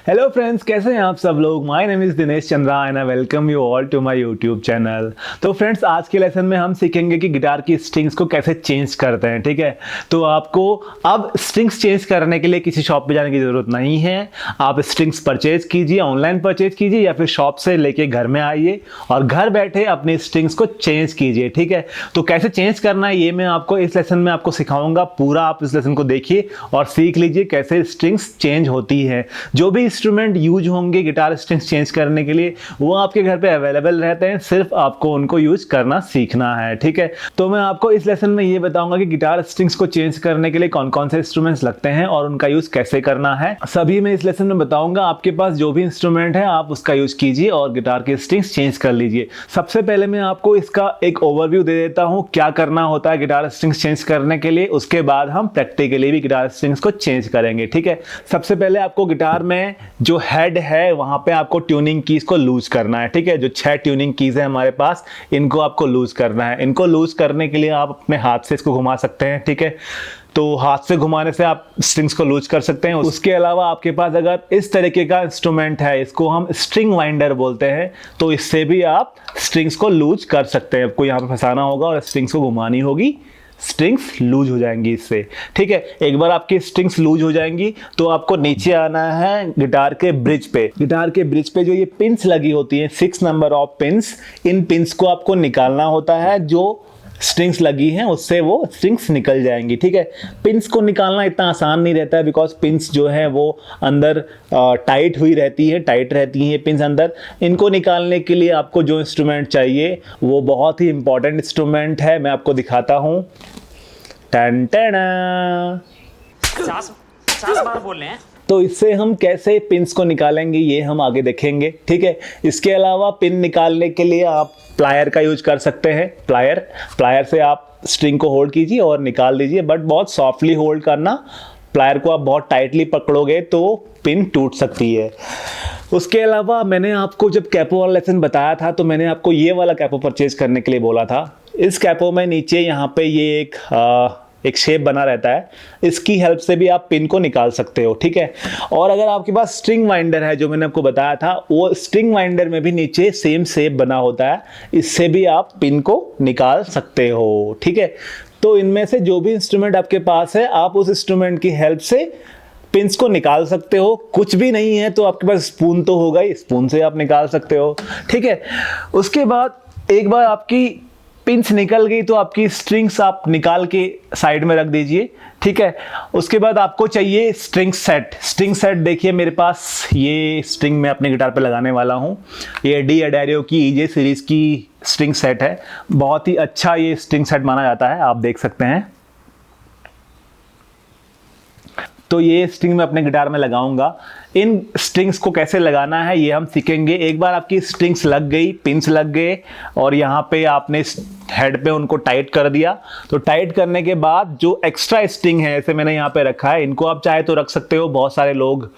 Hello friends, कैसे हैं आप सब लोग। My name is Dinesh Chandra and I welcome you all to my YouTube channel. तो फ्रेंड्स, आज के लेसन में हम सीखेंगे कि गिटार की स्ट्रिंग्स को कैसे चेंज करते हैं। ठीक है, तो आपको अब स्ट्रिंग्स चेंज करने के लिए किसी शॉप पे जाने की ज़रूरत नहीं है। आप स्ट्रिंग्स परचेज कीजिए, ऑनलाइन परचेज कीजिए या फिर शॉप से लेके घर में आइए और घर बैठे अपनी स्ट्रिंग्स को चेंज कीजिए। ठीक है, तो कैसे चेंज करना है ये मैं आपको इस लेसन में आपको सिखाऊंगा। पूरा आप इस लेसन को देखिए और सीख लीजिए कैसे स्ट्रिंग्स चेंज होती है। जो भी इंस्ट्रूमेंट यूज होंगे गिटार स्ट्रिंग्स चेंज करने के लिए वो आपके घर पे अवेलेबल रहते हैं, सिर्फ आपको उनको यूज करना सीखना है। ठीक है, तो मैं आपको इस लेसन में ये बताऊंगा कि गिटार स्ट्रिंग्स को चेंज करने के लिए कौन कौन से इंस्ट्रूमेंट्स लगते हैं और उनका यूज कैसे करना है, सभी मैं इस लेसन में बताऊंगा। आपके पास जो भी इंस्ट्रूमेंट है आप उसका यूज कीजिए और गिटार के स्ट्रिंग्स चेंज कर लीजिए। सबसे पहले मैं आपको इसका एक ओवरव्यू दे देता हूं, क्या करना होता है गिटार स्ट्रिंग्स चेंज करने के लिए। उसके बाद हम प्रैक्टिकली भी गिटार स्ट्रिंग्स को चेंज करेंगे। ठीक है, सबसे पहले आपको गिटार में जो हेड है वहां पे आपको ट्यूनिंग कीज को लूज करना है। ठीक है, जो 6 ट्यूनिंग कीज है हमारे पास, इनको आपको लूज करना है। इनको लूज करने के लिए आप अपने हाथ से इसको घुमा सकते हैं। ठीक है, तो हाथ से घुमाने से आप स्ट्रिंग्स को लूज कर सकते हैं। उसके अलावा आपके पास अगर इस तरीके का इंस्ट्रूमेंट है, इसको हम स्ट्रिंग वाइंडर बोलते हैं, तो इससे भी आप स्ट्रिंग्स को लूज कर सकते हैं। आपको यहाँ पे फंसाना होगा और स्ट्रिंग्स को घुमानी होगी, स्ट्रिंग्स लूज हो जाएंगी इससे। ठीक है, एक बार आपकी स्ट्रिंग्स लूज हो जाएंगी तो आपको नीचे आना है गिटार के ब्रिज पे। गिटार के ब्रिज पे जो ये पिन्स लगी होती हैं, 6 number of pins, in pins को आपको निकालना होता है। जो स्ट्रिंग्स लगी हैं उससे वो स्ट्रिंग्स निकल जाएंगी। ठीक है, पिन्स को निकालना इतना आसान नहीं रहता है, बिकॉज पिन्स जो है वो अंदर टाइट हुई रहती है, टाइट रहती हैं पिन्स अंदर। इनको निकालने के लिए आपको जो इंस्ट्रूमेंट चाहिए वो बहुत ही इंपॉर्टेंट इंस्ट्रूमेंट है, मैं आपको दिखाता हूँ। टन टना 50 बार बोल रहे हैं। तो इससे हम कैसे पिन्स को निकालेंगे ये हम आगे देखेंगे। ठीक है, इसके अलावा पिन निकालने के लिए आप प्लायर का यूज कर सकते हैं। प्लायर से आप स्ट्रिंग को होल्ड कीजिए और निकाल दीजिए, बट बहुत सॉफ्टली होल्ड करना। प्लायर को आप बहुत टाइटली पकड़ोगे तो पिन टूट सकती है। उसके अलावा मैंने आपको जब कैपो वाला लेसन बताया था तो मैंने आपको ये वाला कैपो परचेज करने के लिए बोला था। इस कैपो में नीचे यहाँ पे ये एक शेप बना रहता है, इसकी हेल्प से भी आप पिन को निकाल सकते हो। ठीक है, और अगर आपके पास स्ट्रिंग वाइंडर है जो मैंने आपको बताया था, वो स्ट्रिंग वाइंडर में भी नीचे सेम शेप बना होता है, इससे भी आप पिन को निकाल सकते हो। ठीक है, तो इनमें से जो भी इंस्ट्रूमेंट आपके पास है आप उस इंस्ट्रूमेंट की हेल्प से पिन्स को निकाल सकते हो। कुछ भी नहीं है तो आपके पास स्पून तो होगा ही, स्पून से आप निकाल सकते हो। ठीक है, उसके बाद एक बार आपकी पिन्स निकल गई तो आपकी स्ट्रिंग्स आप निकाल के साइड में रख दीजिए। ठीक है, उसके बाद आपको चाहिए स्ट्रिंग सेट। देखिए मेरे पास ये स्ट्रिंग मैं अपने गिटार पे लगाने वाला हूँ। ये डी अडारियो की ईजे सीरीज की स्ट्रिंग सेट है, बहुत ही अच्छा ये स्ट्रिंग सेट माना जाता है, आप देख सकते हैं। तो ये स्ट्रिंग मैं अपने गिटार में लगाऊंगा। इन स्ट्रिंग्स को कैसे लगाना है ये हम सीखेंगे। एक बार आपकी स्ट्रिंग्स लग गई, पिन्स लग गए और यहाँ पे आपने हेड पे उनको टाइट कर दिया, तो टाइट करने के बाद जो एक्स्ट्रा स्ट्रिंग है, जैसे मैंने यहाँ पे रखा है, इनको आप चाहे तो रख सकते हो। बहुत सारे लोग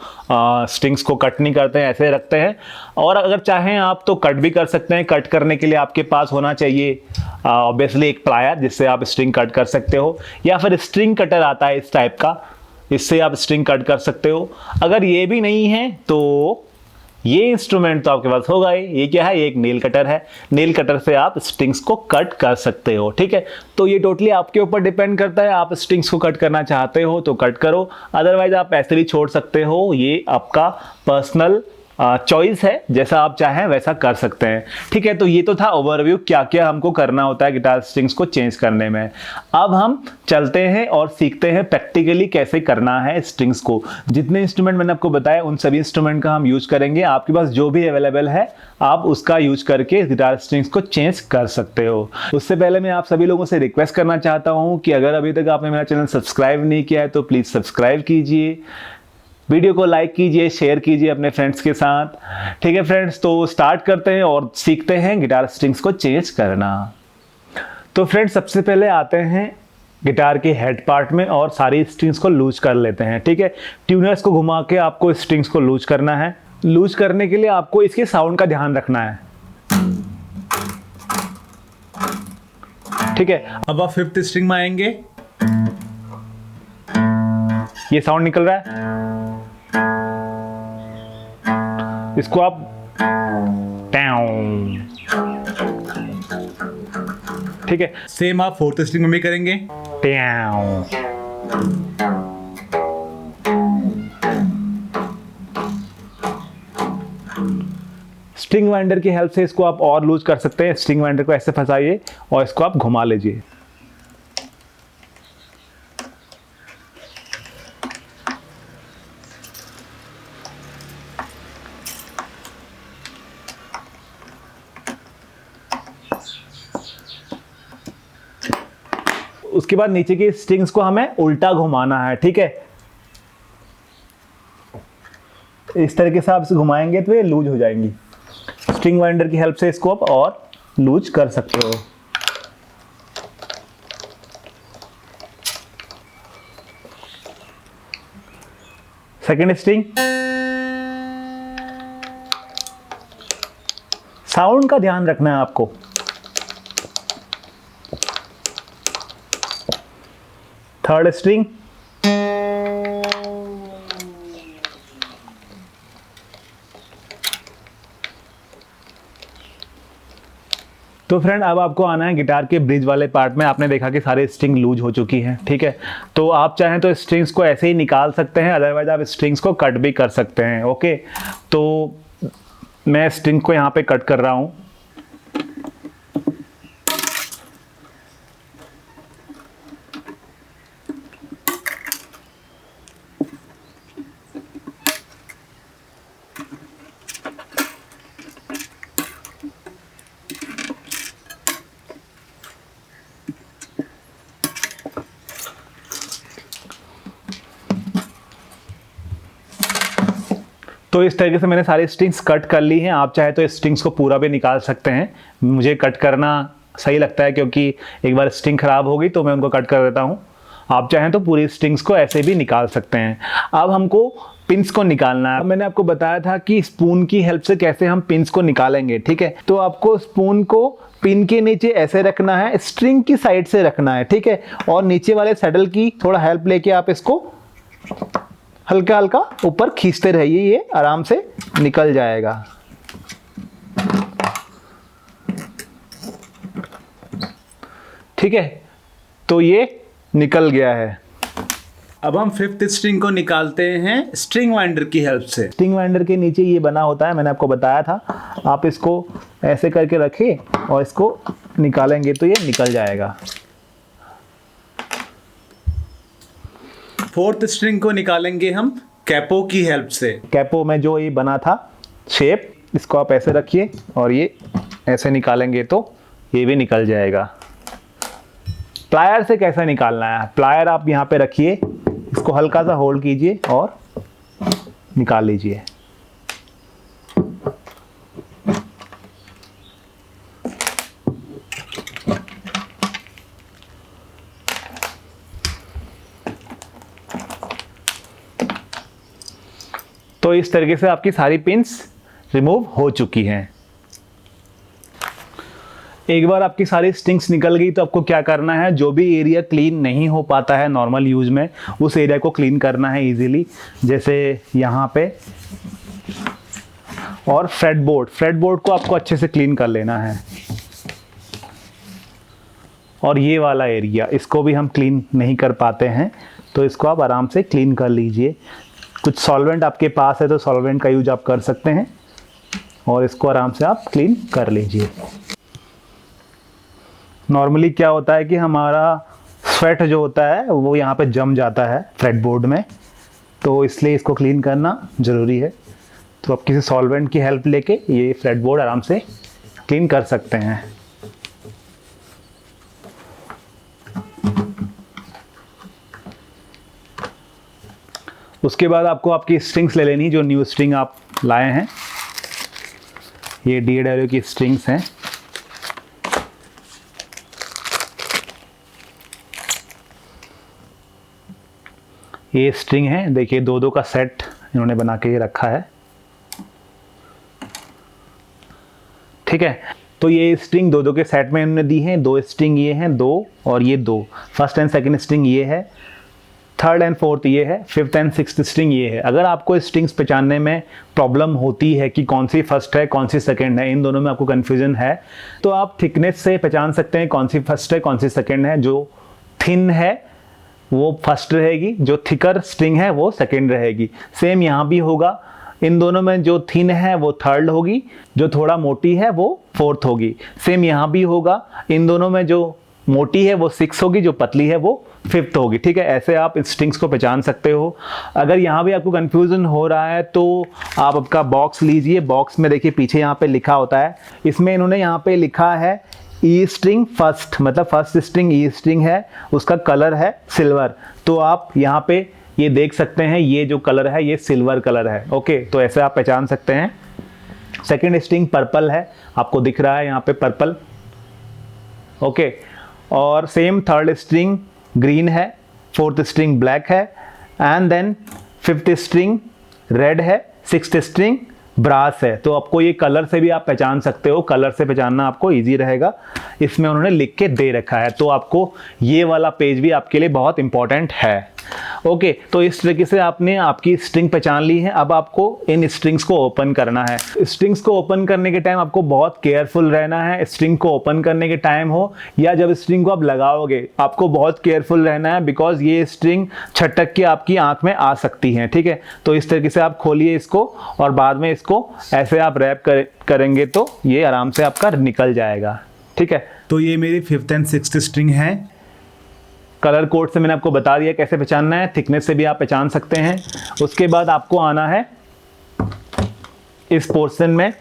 स्ट्रिंग्स को कट नहीं करते हैं, ऐसे रखते हैं। और अगर चाहें आप तो कट भी कर सकते हैं। कट करने के लिए आपके पास होना चाहिए ऑब्वियसली एक प्लायर, जिससे आप स्ट्रिंग कट कर सकते हो, या फिर स्ट्रिंग कटर आता है इस टाइप का, इससे आप स्ट्रिंग कट कर सकते हो। अगर ये भी नहीं है तो ये इंस्ट्रूमेंट तो आपके पास होगा ही। ये क्या है? ये एक नेल कटर है। नेल कटर से आप स्ट्रिंग्स को कट कर सकते हो। ठीक है, तो ये टोटली आपके ऊपर डिपेंड करता है। आप स्ट्रिंग्स को कट करना चाहते हो तो कट करो, अदरवाइज आप ऐसे भी छोड़ सकते हो। ये आपका पर्सनल चॉइस है, जैसा आप चाहें वैसा कर सकते हैं। ठीक है, तो ये तो था ओवरव्यू, क्या क्या हमको करना होता है गिटार स्ट्रिंग्स को चेंज करने में। अब हम चलते हैं और सीखते हैं प्रैक्टिकली कैसे करना है स्ट्रिंग्स को। जितने इंस्ट्रूमेंट मैंने आपको बताया उन सभी इंस्ट्रूमेंट का हम यूज करेंगे। आपके पास जो भी अवेलेबल है आप उसका यूज करके गिटार स्ट्रिंग्स को चेंज कर सकते हो। उससे पहले मैं आप सभी लोगों से रिक्वेस्ट करना चाहता हूं कि अगर अभी तक आपने मेरा चैनल सब्सक्राइब नहीं किया है तो प्लीज सब्सक्राइब कीजिए, वीडियो को लाइक कीजिए, शेयर कीजिए अपने फ्रेंड्स के साथ। ठीक है फ्रेंड्स, तो स्टार्ट करते हैं और सीखते हैं गिटार स्ट्रिंग्स को चेंज करना। तो फ्रेंड्स, सबसे पहले आते हैं गिटार के हेड पार्ट में और सारी स्ट्रिंग्स को लूज कर लेते हैं। ठीक है, ट्यूनर्स को घुमा के आपको स्ट्रिंग्स को लूज करना है। लूज करने के लिए आपको इसके साउंड का ध्यान रखना है। ठीक है, अब आप 5th स्ट्रिंग में आएंगे, ये साउंड निकल रहा है। इसको आप ठीक है, सेम आप फोर्थ स्ट्रिंग में भी करेंगे। स्ट्रिंग वाइंडर की हेल्प से इसको आप और लूज कर सकते हैं। स्ट्रिंग वाइंडर को ऐसे फंसाइए और इसको आप घुमा लीजिए। उसके बाद नीचे की स्ट्रिंग्स को हमें उल्टा घुमाना है, ठीक है। इस तरीके से आप इसे घुमाएंगे तो ये लूज हो जाएंगी। स्ट्रिंग वाइंडर की हेल्प से इसको आप और लूज कर सकते हो। सेकेंड स्ट्रिंग, साउंड का ध्यान रखना है आपको। थर्ड स्ट्रिंग, तो फ्रेंड अब आपको आना है गिटार के ब्रिज वाले पार्ट में। आपने देखा कि सारे स्ट्रिंग लूज हो चुकी हैं, ठीक है। तो आप चाहें तो स्ट्रिंग्स को ऐसे ही निकाल सकते हैं, अदरवाइज आप स्ट्रिंग्स को कट भी कर सकते हैं। ओके, तो मैं स्ट्रिंग को यहाँ पे कट कर रहा हूँ। तो इस तरीके से मैंने सारी स्ट्रिंग्स कट कर ली हैं। आप चाहे तो स्ट्रिंग्स को पूरा भी निकाल सकते हैं। मुझे कट करना सही लगता है क्योंकि एक बार स्ट्रिंग खराब हो गई तो मैं उनको कट कर देता हूँ। आप चाहें तो पूरी स्ट्रिंग्स को ऐसे भी निकाल सकते हैं। अब हमको पिंस को निकालना है। मैंने आपको बताया था कि स्पून की हेल्प से कैसे हम पिंस को निकालेंगे, ठीक है। तो आपको स्पून को पिन के नीचे ऐसे रखना है, स्ट्रिंग की साइड से रखना है, ठीक है। और नीचे वाले सैडल की थोड़ा हेल्प लेके आप इसको हल्का हल्का ऊपर खींचते रहिए, ये आराम से निकल जाएगा। ठीक है, तो ये निकल गया है। अब हम फिफ्थ स्ट्रिंग को निकालते हैं स्ट्रिंग वाइंडर की हेल्प से। स्ट्रिंग वाइंडर के नीचे ये बना होता है, मैंने आपको बताया था। आप इसको ऐसे करके रखिए और इसको निकालेंगे तो ये निकल जाएगा। फोर्थ स्ट्रिंग को निकालेंगे हम कैपो की हेल्प से। कैपो में जो ये बना था शेप, इसको आप ऐसे रखिए और ये ऐसे निकालेंगे तो ये भी निकल जाएगा। प्लायर से कैसे निकालना है? प्लायर आप यहाँ पे रखिए, इसको हल्का सा होल्ड कीजिए और निकाल लीजिए। तो इस तरीके से आपकी सारी पिन्स रिमूव हो चुकी हैं। एक बार आपकी सारी स्ट्रिंग्स निकल गई तो आपको क्या करना है, जो भी एरिया क्लीन नहीं हो पाता है नॉर्मल यूज में, उस एरिया को क्लीन करना है इजीली। जैसे यहाँ पे और फ्रेटबोर्ड को आपको अच्छे से क्लीन कर लेना है। और ये वाला एरिया, इसको भी हम क्लीन नहीं कर पाते हैं, तो इसको आप आराम से क्लीन कर लीजिए। कुछ सॉल्वेंट आपके पास है तो सॉल्वेंट का यूज आप कर सकते हैं और इसको आराम से आप क्लीन कर लीजिए। नॉर्मली क्या होता है कि हमारा स्वेट जो होता है वो यहाँ पे जम जाता है फ्रेटबोर्ड में, तो इसलिए इसको क्लीन करना ज़रूरी है। तो आप किसी सॉल्वेंट की हेल्प लेके ये फ्रेटबोर्ड आराम से क्लीन कर सकते हैं। उसके बाद आपको आपकी स्ट्रिंग्स ले लेनी, जो न्यू स्ट्रिंग आप लाए हैं। ये DAW की स्ट्रिंग्स हैं। ये स्ट्रिंग है, देखिए दो दो का सेट इन्होंने बना के रखा है, ठीक है। तो ये स्ट्रिंग दो दो के सेट में इन्होंने दी हैं। दो स्ट्रिंग ये हैं, दो और ये दो। फर्स्ट एंड सेकंड स्ट्रिंग ये है, थर्ड एंड फोर्थ ये है, फिफ्थ एंड सिक्स्थ स्ट्रिंग ये है। अगर आपको स्ट्रिंग्स पहचानने में प्रॉब्लम होती है कि कौन सी फर्स्ट है कौन सी सेकंड है, इन दोनों में आपको कन्फ्यूजन है, तो आप थिकनेस से पहचान सकते हैं कौन सी फर्स्ट है कौन सी सेकंड है। जो थिन है वो फर्स्ट रहेगी, जो थिकर स्ट्रिंग है वो सेकंड रहेगी। सेम यहाँ भी होगा, इन दोनों में जो थिन है वो थर्ड होगी, जो थोड़ा मोटी है वो फोर्थ होगी। सेम यहाँ भी होगा, इन दोनों में जो मोटी है वो सिक्स होगी, जो पतली है वो फिफ्थ होगी। ठीक है, ऐसे आप स्ट्रिंग्स को पहचान सकते हो। अगर यहाँ भी आपको कंफ्यूजन हो रहा है तो आप आपका बॉक्स लीजिए। बॉक्स में देखिए पीछे यहाँ पे लिखा होता है, इसमें इन्होंने यहाँ पे लिखा है ई स्ट्रिंग फर्स्ट, मतलब फर्स्ट स्ट्रिंग ई स्ट्रिंग है, उसका कलर है सिल्वर। तो आप यहाँ पे ये देख सकते हैं, ये जो कलर है ये सिल्वर कलर है। ओके, तो ऐसे आप पहचान सकते हैं। सेकेंड स्ट्रिंग पर्पल है, आपको दिख रहा है यहाँ पे पर्पल। ओके, और सेम थर्ड स्ट्रिंग ग्रीन है, फोर्थ स्ट्रिंग ब्लैक है, and then fifth string red है, सिक्स्थ स्ट्रिंग ब्रास है। तो आपको ये कलर से भी आप पहचान सकते हो, कलर से पहचानना आपको इजी रहेगा, इसमें उन्होंने लिख के दे रखा है। तो आपको ये वाला पेज भी आपके लिए बहुत इंपॉर्टेंट है। ओके, तो इस तरीके से आपने आपकी स्ट्रिंग पहचान ली है। अब आपको इन स्ट्रिंग्स को ओपन करना है। स्ट्रिंग्स को ओपन करने के टाइम आपको बहुत केयरफुल रहना है। स्ट्रिंग को ओपन करने के टाइम हो या जब स्ट्रिंग को आप लगाओगे, आपको बहुत केयरफुल रहना है, बिकॉज ये स्ट्रिंग छटक के आपकी आंख में आ सकती है। ठीक है, तो इस तरीके से आप खोलिए इसको और बाद में इसको ऐसे आप रैप करेंगे तो ये आराम से आपका निकल जाएगा। ठीक है, तो ये मेरी फिफ्थ एंड सिक्स्थ स्ट्रिंग है। कलर कोड से मैंने आपको बता दिया कैसे पहचानना है, थिकनेस से भी आप पहचान सकते हैं। उसके बाद आपको आना है इस पोर्शन में।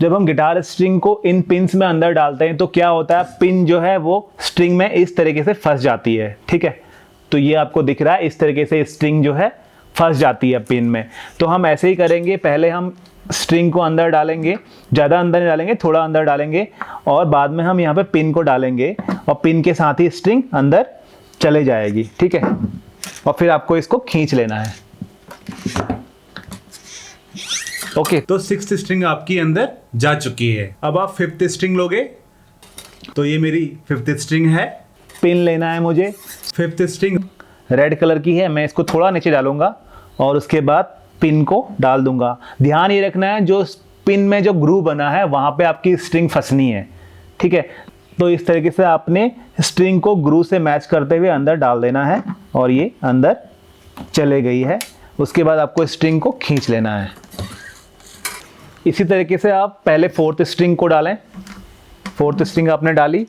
जब हम गिटार स्ट्रिंग को इन पिन्स में अंदर डालते हैं तो क्या होता है, पिन जो है वो स्ट्रिंग में इस तरीके से फंस जाती है। ठीक है, तो ये आपको दिख रहा है, इस तरीके से स्ट्रिंग जो है फंस जाती है पिन में। तो हम ऐसे ही करेंगे, पहले हम स्ट्रिंग को अंदर डालेंगे, ज़्यादा अंदर नहीं डालेंगे, थोड़ा अंदर डालेंगे, और बाद में हम यहाँ पे पिन को डालेंगे और पिन के साथ ही स्ट्रिंग अंदर चले जाएगी। ठीक है, और फिर आपको इसको खींच लेना है। ओके, तो सिक्स्थ स्ट्रिंग आपकी अंदर जा चुकी है। अब आप फिफ्थ स्ट्रिंग लोगे, तो ये मेरी फिफ्थ स्ट्रिंग है। पिन लेना है मुझे, फिफ्थ स्ट्रिंग रेड कलर की है, मैं इसको थोड़ा नीचे डालूंगा और उसके बाद पिन को डाल दूंगा। ध्यान ये रखना है जो पिन में जो ग्रूव बना है वहां पे आपकी स्ट्रिंग फंसनी है। ठीक है, तो इस तरीके से आपने स्ट्रिंग को ग्रूव से मैच करते हुए अंदर डाल देना है और ये अंदर चले गई है। उसके बाद आपको स्ट्रिंग को खींच लेना है। इसी तरीके से आप पहले फोर्थ स्ट्रिंग को डालें। फोर्थ स्ट्रिंग आपने डाली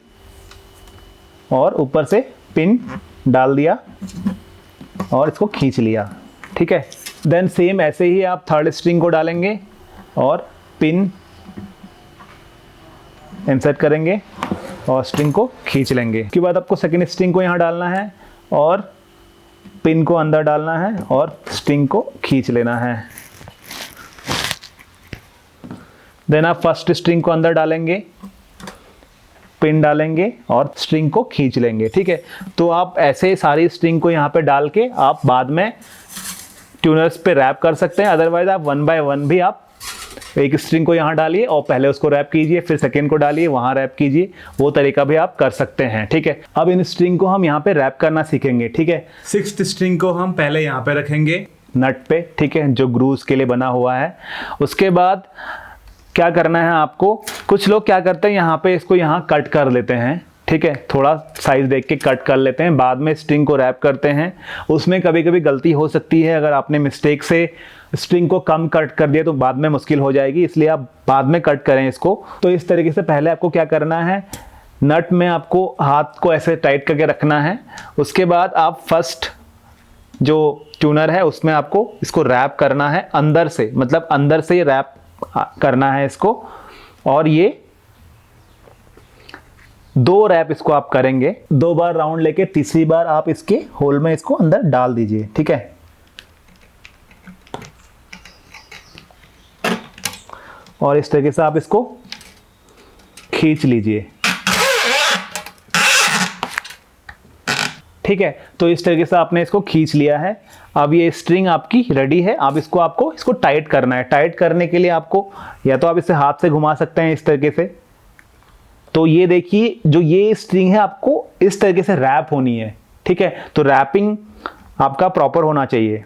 और ऊपर से पिन डाल दिया और इसको खींच लिया। ठीक है, देन सेम ऐसे ही आप थर्ड स्ट्रिंग को डालेंगे और पिन इंसर्ट करेंगे और स्ट्रिंग को खींच लेंगे। उसके बाद आपको सेकेंड स्ट्रिंग को यहाँ डालना है और पिन को अंदर डालना है और स्ट्रिंग को खींच लेना है। देन आप फर्स्ट स्ट्रिंग को अंदर डालेंगे, पिन डालेंगे और स्ट्रिंग को खींच लेंगे। ठीक है, तो आप ऐसे सारी स्ट्रिंग को यहाँ पे डाल के आप बाद में ट्यूनर्स पे रैप कर सकते हैं। अदरवाइज आप वन बाय वन भी आप एक स्ट्रिंग को यहाँ डालिए और पहले उसको रैप कीजिए, फिर सेकेंड को डालिए, वहाँ रैप कीजिए, वो तरीका भी आप कर सकते हैं। ठीक है, अब इन स्ट्रिंग को हम यहाँ पे रैप करना सीखेंगे। ठीक है, सिक्स्थ स्ट्रिंग को हम पहले यहाँ पे रखेंगे नट पे, ठीक है, जो ग्रूव्स के लिए बना हुआ है। उसके बाद क्या करना है आपको, कुछ लोग क्या करते हैं यहाँ पे इसको यहाँ कट कर लेते हैं। ठीक है, थोड़ा साइज देख के कट कर लेते हैं, बाद में स्ट्रिंग को रैप करते हैं। उसमें कभी कभी गलती हो सकती है, अगर आपने मिस्टेक से स्ट्रिंग को कम कट कर दिया तो बाद में मुश्किल हो जाएगी, इसलिए आप बाद में कट करें इसको। तो इस तरीके से पहले आपको क्या करना है, नट में आपको हाथ को ऐसे टाइट करके रखना है। उसके बाद आप फर्स्ट जो ट्यूनर है उसमें आपको इसको रैप करना है अंदर से, मतलब अंदर से रैप करना है इसको, और ये 2 रैप इसको आप करेंगे। 2 बार राउंड लेके तीसरी बार आप इसके होल में इसको अंदर डाल दीजिए। ठीक है, और इस तरीके से आप इसको खींच लीजिए। ठीक है, तो इस तरीके से आपने इसको खींच लिया है। अब ये स्ट्रिंग आपकी रेडी है। अब आपको इसको टाइट करना है। टाइट करने के लिए आपको या तो आप इसे हाथ से घुमा सकते हैं इस तरीके से। तो ये देखिए, जो ये स्ट्रिंग है आपको इस तरीके से रैप होनी है। ठीक है, तो रैपिंग आपका प्रॉपर होना चाहिए।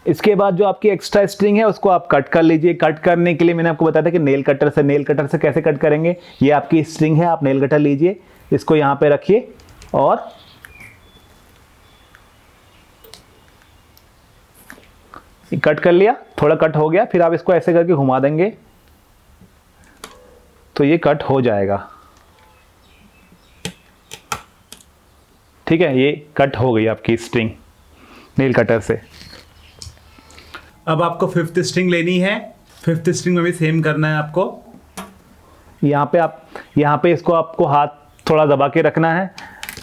इसके बाद जो आपकी एक्स्ट्रा स्ट्रिंग है उसको आप कट कर लीजिए। कट करने के लिए मैंने आपको बताया था कि नेल कटर से कैसे कट करेंगे। ये आपकी स्ट्रिंग है, आप नेल कटर लीजिए, इसको यहाँ पे रखिए और कट कर लिया। थोड़ा कट हो गया, फिर आप इसको ऐसे करके घुमा देंगे तो ये कट हो जाएगा। ठीक है, ये कट हो गई आपकी स्ट्रिंग नेल कटर से। अब आपको फिफ्थ स्ट्रिंग लेनी है। फिफ्थ स्ट्रिंग में भी सेम करना है आपको। यहाँ पे इसको आपको हाथ थोड़ा दबा के रखना है।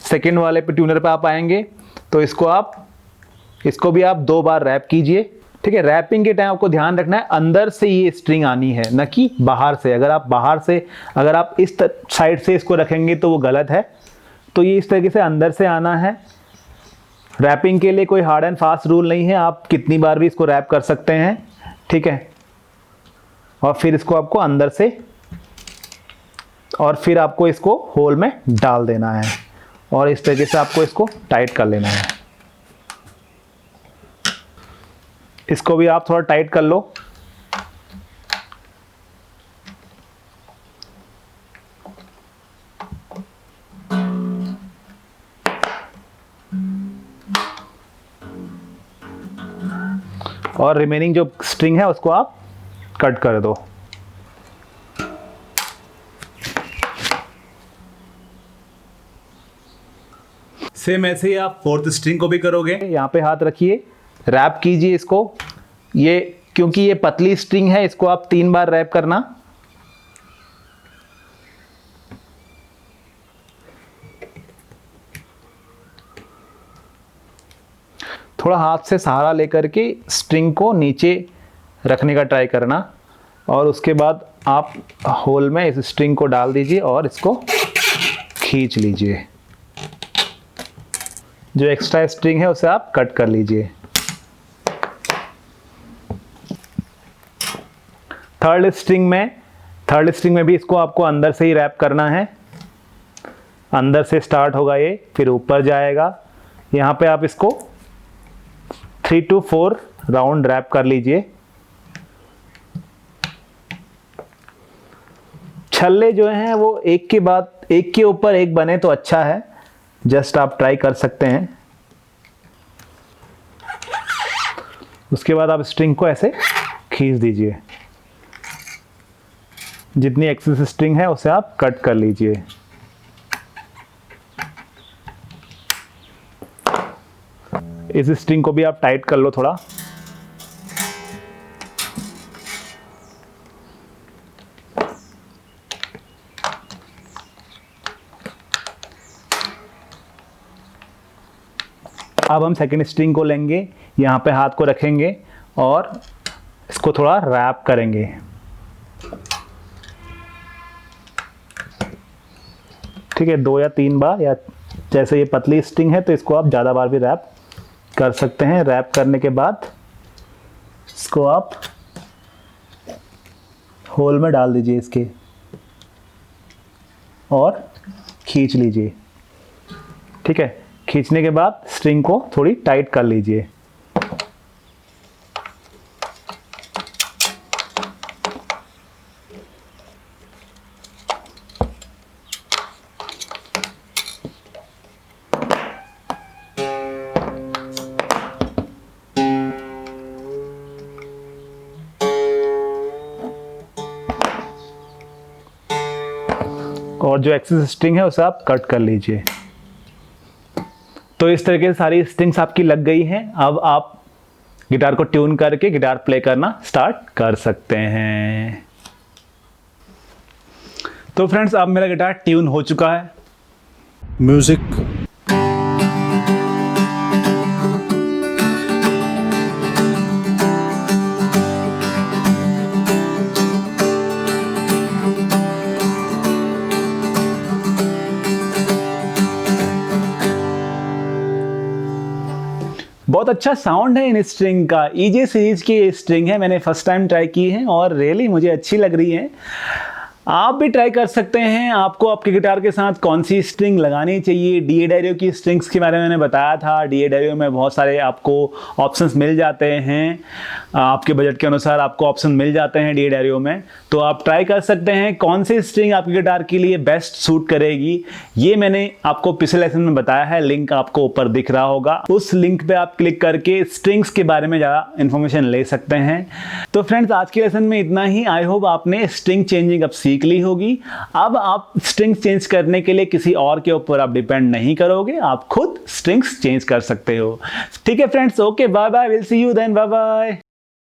सेकेंड वाले पे ट्यूनर पे आप आएंगे तो इसको भी आप 2 बार रैप कीजिए। ठीक है, रैपिंग के टाइम आपको ध्यान रखना है अंदर से ये स्ट्रिंग आनी है, न कि बाहर से। अगर आप इस साइड से इसको रखेंगे तो वो गलत है। तो ये इस तरीके से अंदर से आना है। रैपिंग के लिए कोई हार्ड एंड फास्ट रूल नहीं है, आप कितनी बार भी इसको रैप कर सकते हैं। ठीक है, और फिर इसको आपको अंदर से और फिर आपको इसको होल में डाल देना है और इस तरीके से आपको इसको टाइट कर लेना है। इसको भी आप थोड़ा टाइट कर लो। और रिमेनिंग जो स्ट्रिंग है उसको आप कट कर दो। सेम ऐसे ही आप फोर्थ स्ट्रिंग को भी करोगे। यहाँ पे हाथ रखिए, रैप कीजिए इसको। ये क्योंकि ये पतली स्ट्रिंग है, इसको आप 3 बार रैप करना। थोड़ा हाथ से सहारा लेकर के स्ट्रिंग को नीचे रखने का ट्राई करना और उसके बाद आप होल में इस स्ट्रिंग को डाल दीजिए और इसको खींच लीजिए। जो एक्स्ट्रा स्ट्रिंग है उसे आप कट कर लीजिए। थर्ड स्ट्रिंग में भी इसको आपको अंदर से ही रैप करना है। अंदर से स्टार्ट होगा ये, फिर ऊपर जाएगा। यहाँ पे आप इसको 3 to 4 राउंड रैप कर लीजिए। छल्ले जो हैं वो एक के बाद एक के ऊपर एक बने तो अच्छा है, जस्ट आप ट्राई कर सकते हैं। उसके बाद आप स्ट्रिंग को ऐसे खींच दीजिए। जितनी एक्सेस स्ट्रिंग है उसे आप कट कर लीजिए। इस स्ट्रिंग को भी आप टाइट कर लो थोड़ा। अब हम सेकेंड स्ट्रिंग को लेंगे, यहाँ पे हाथ को रखेंगे और इसको थोड़ा रैप करेंगे। ठीक है, 2 या 3 बार, या जैसे ये पतली स्ट्रिंग है तो इसको आप ज़्यादा बार भी रैप कर सकते हैं। रैप करने के बाद इसको आप होल में डाल दीजिए इसके और खींच लीजिए। ठीक है, खींचने के बाद स्ट्रिंग को थोड़ी टाइट कर लीजिए। और जो एक्सेस स्ट्रिंग है उसे आप कट कर लीजिए। तो इस तरीके से सारी स्ट्रिंग्स आपकी लग गई हैं। अब आप गिटार को ट्यून करके गिटार प्ले करना स्टार्ट कर सकते हैं। तो फ्रेंड्स, अब मेरा गिटार ट्यून हो चुका है। म्यूजिक बहुत अच्छा साउंड है इन स्ट्रिंग का। ईजे सीरीज की स्ट्रिंग है, मैंने फर्स्ट टाइम ट्राई की है और रियली मुझे अच्छी लग रही है। आप भी ट्राई कर सकते हैं। आपको आपके गिटार के साथ कौन सी स्ट्रिंग लगानी चाहिए। डीए डैरियो की स्ट्रिंग्स के बारे में मैंने बताया था। डीए डैरियो में बहुत सारे आपको ऑप्शंस मिल जाते हैं, आपके बजट के अनुसार आपको ऑप्शन मिल जाते हैं डीए डैरियो में। तो आप ट्राई कर सकते हैं कौन सी स्ट्रिंग आपके गिटार के लिए बेस्ट सूट करेगी। ये मैंने आपको पिछले लेसन में बताया है, लिंक आपको ऊपर दिख रहा होगा। उस लिंक पे आप क्लिक करके स्ट्रिंग्स के बारे में ज़्यादा इन्फॉर्मेशन ले सकते हैं। तो फ्रेंड्स, आज के लेसन में इतना ही। आई होप आपने स्ट्रिंग चेंजिंग अब सीख ली होगी। अब आप स्ट्रिंग्स चेंज करने के लिए किसी और के ऊपर आप डिपेंड नहीं करोगे, आप खुद स्ट्रिंग्स चेंज कर सकते हो। ठीक है friends, okay, bye bye, will see you then, bye bye.